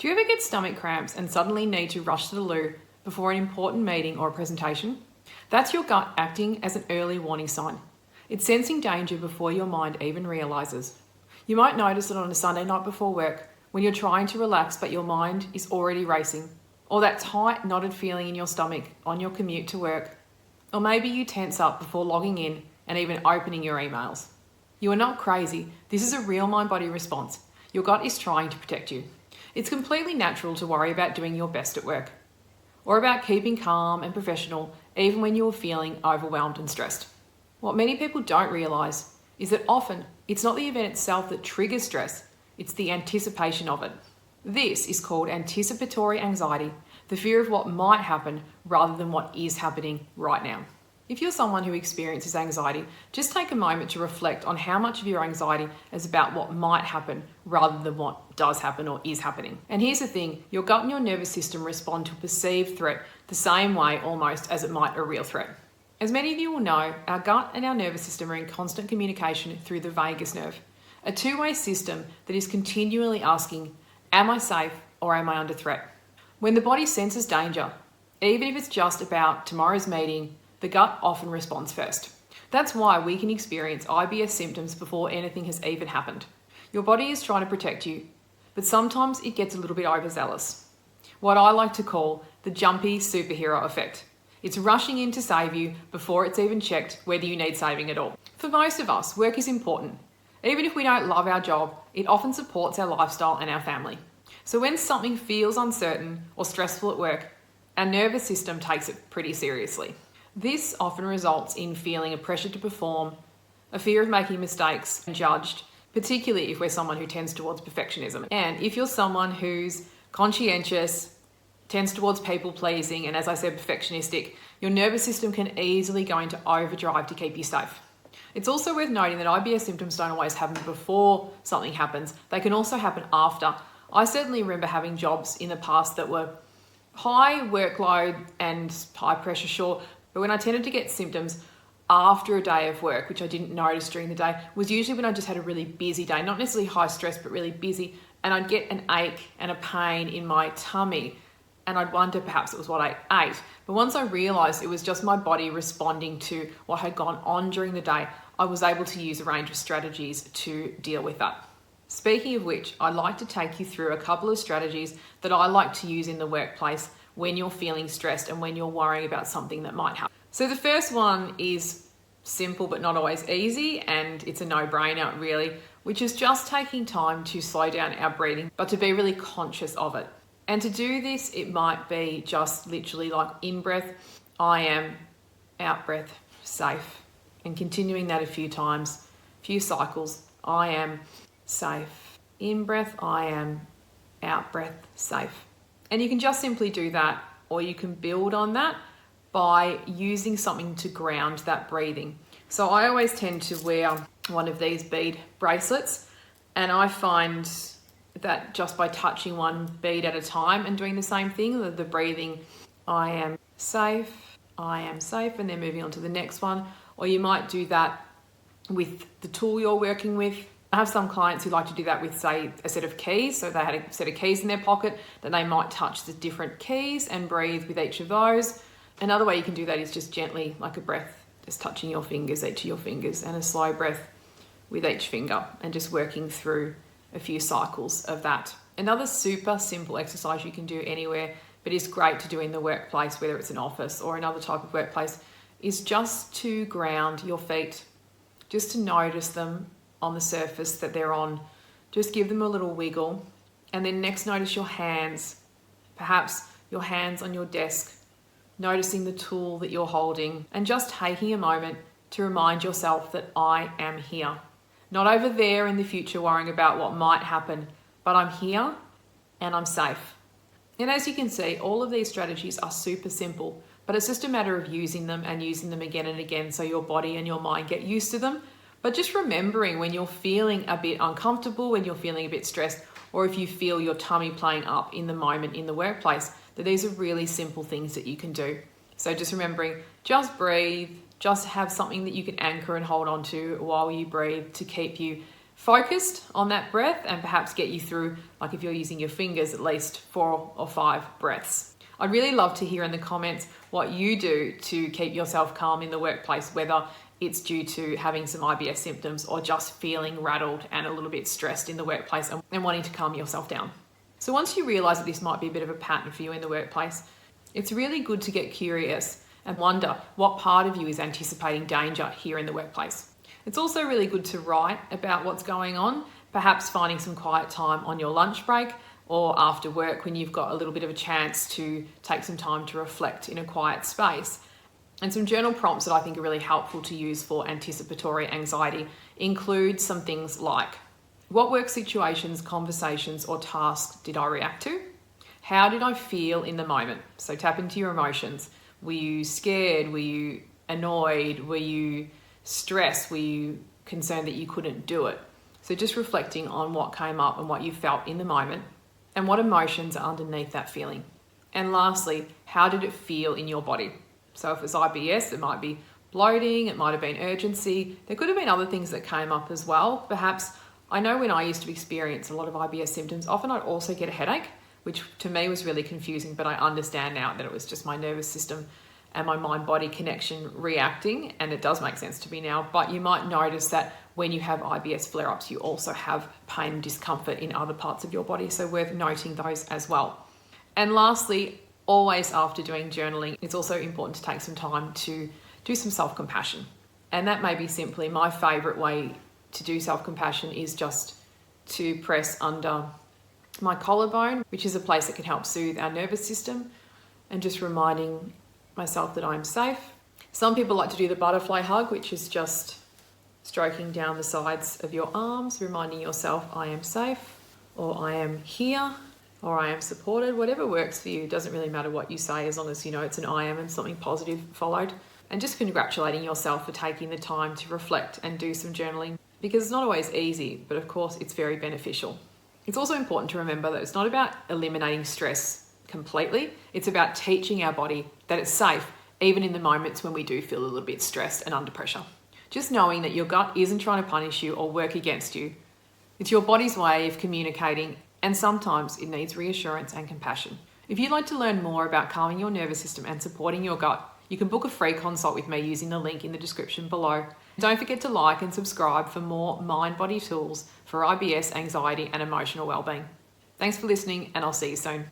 Do you ever get stomach cramps and suddenly need to rush to the loo before an important meeting or a presentation? That's your gut acting as an early warning sign. It's sensing danger before your mind even realises. You might notice it on a Sunday night before work when you're trying to relax but your mind is already racing, or that tight, knotted feeling in your stomach on your commute to work, or maybe you tense up before logging in and even opening your emails. You are not crazy. This is a real mind-body response. Your gut is trying to protect you. It's completely natural to worry about doing your best at work, or about keeping calm and professional even when you're feeling overwhelmed and stressed. What many people don't realise is that often it's not the event itself that triggers stress, it's the anticipation of it. This is called anticipatory anxiety, the fear of what might happen rather than what is happening right now. If you're someone who experiences anxiety, just take a moment to reflect on how much of your anxiety is about what might happen rather than what does happen or is happening. And here's the thing, your gut and your nervous system respond to a perceived threat the same way almost as it might a real threat. As many of you will know, our gut and our nervous system are in constant communication through the vagus nerve, a two-way system that is continually asking, am I safe or am I under threat? When the body senses danger, even if it's just about tomorrow's meeting, the gut often responds first. That's why we can experience IBS symptoms before anything has even happened. Your body is trying to protect you, but sometimes it gets a little bit overzealous. What I like to call the jumpy superhero effect. It's rushing in to save you before it's even checked whether you need saving at all. For most of us, work is important. Even if we don't love our job, it often supports our lifestyle and our family. So when something feels uncertain or stressful at work, our nervous system takes it pretty seriously. This often results in feeling a pressure to perform, a fear of making mistakes and judged, particularly if we're someone who tends towards perfectionism. And if you're someone who's conscientious, tends towards people pleasing, and as I said, perfectionistic, your nervous system can easily go into overdrive to keep you safe. It's also worth noting that IBS symptoms don't always happen before something happens. They can also happen after. I certainly remember having jobs in the past that were high workload and high pressure, sure, but when I tended to get symptoms after a day of work, which I didn't notice during the day, was usually when I just had a really busy day, not necessarily high stress, but really busy. And I'd get an ache and a pain in my tummy. And I'd wonder perhaps it was what I ate. But once I realised it was just my body responding to what had gone on during the day, I was able to use a range of strategies to deal with that. Speaking of which, I'd like to take you through a couple of strategies that I like to use in the workplace when you're feeling stressed and when you're worrying about something that might happen. So the first one is simple but not always easy, and it's a no-brainer really, which is just taking time to slow down our breathing, but to be really conscious of it. And to do this, it might be just literally like in breath, I am, out breath, safe. And continuing that a few times, a few cycles, I am safe. In breath, I am, out breath, safe. And you can just simply do that, or you can build on that by using something to ground that breathing. So I always tend to wear one of these bead bracelets, and I find that just by touching one bead at a time and doing the same thing, the breathing, I am safe, and then moving on to the next one. Or you might do that with the tool you're working with. I have some clients who like to do that with, say, a set of keys. So they had a set of keys in their pocket, that they might touch the different keys and breathe with each of those. Another way you can do that is just gently, like a breath, just touching your fingers, each of your fingers, and a slow breath with each finger, and just working through a few cycles of that. Another super simple exercise you can do anywhere, but is great to do in the workplace, whether it's an office or another type of workplace, is just to ground your feet, just to notice them on the surface that they're on. Just give them a little wiggle, and then next notice your hands, perhaps your hands on your desk, noticing the tool that you're holding, and just taking a moment to remind yourself that I am here. Not over there in the future worrying about what might happen, but I'm here and I'm safe. And as you can see, all of these strategies are super simple, but it's just a matter of using them and using them again and again so your body and your mind get used to them. But just remembering when you're feeling a bit uncomfortable, when you're feeling a bit stressed, or if you feel your tummy playing up in the moment in the workplace, that these are really simple things that you can do. So just remembering, just breathe, just have something that you can anchor and hold on to while you breathe to keep you focused on that breath and perhaps get you through, like if you're using your fingers, at least 4 or 5 breaths. I'd really love to hear in the comments what you do to keep yourself calm in the workplace, whether it's due to having some IBS symptoms or just feeling rattled and a little bit stressed in the workplace and wanting to calm yourself down. So once you realise that this might be a bit of a pattern for you in the workplace, it's really good to get curious and wonder what part of you is anticipating danger here in the workplace. It's also really good to write about what's going on, perhaps finding some quiet time on your lunch break or after work when you've got a little bit of a chance to take some time to reflect in a quiet space. And some journal prompts that I think are really helpful to use for anticipatory anxiety include some things like, what work situations, conversations, or tasks did I react to? How did I feel in the moment? So tap into your emotions. Were you scared? Were you annoyed? Were you stressed? Were you concerned that you couldn't do it? So just reflecting on what came up and what you felt in the moment and what emotions are underneath that feeling. And lastly, how did it feel in your body? So if it's IBS, it might be bloating, it might have been urgency. There could have been other things that came up as well. Perhaps, I know when I used to experience a lot of IBS symptoms, often I'd also get a headache, which to me was really confusing, but I understand now that it was just my nervous system and my mind-body connection reacting, and it does make sense to me now. But you might notice that when you have IBS flare-ups, you also have pain and discomfort in other parts of your body, so worth noting those as well. And lastly, always after doing journaling, it's also important to take some time to do some self-compassion. And that may be simply, my favourite way to do self-compassion is just to press under my collarbone, which is a place that can help soothe our nervous system, and just reminding myself that I'm safe. Some people like to do the butterfly hug, which is just stroking down the sides of your arms, reminding yourself, I am safe, or I am here, or I am supported. Whatever works for you. It doesn't really matter what you say, as long as you know it's an I am and something positive followed. And just congratulating yourself for taking the time to reflect and do some journaling, because it's not always easy, but of course it's very beneficial. It's also important to remember that it's not about eliminating stress completely. It's about teaching our body that it's safe, even in the moments when we do feel a little bit stressed and under pressure. Just knowing that your gut isn't trying to punish you or work against you. It's your body's way of communicating, and sometimes it needs reassurance and compassion. If you'd like to learn more about calming your nervous system and supporting your gut, you can book a free consult with me using the link in the description below. Don't forget to like and subscribe for more mind-body tools for IBS, anxiety, and emotional well-being. Thanks for listening, and I'll see you soon.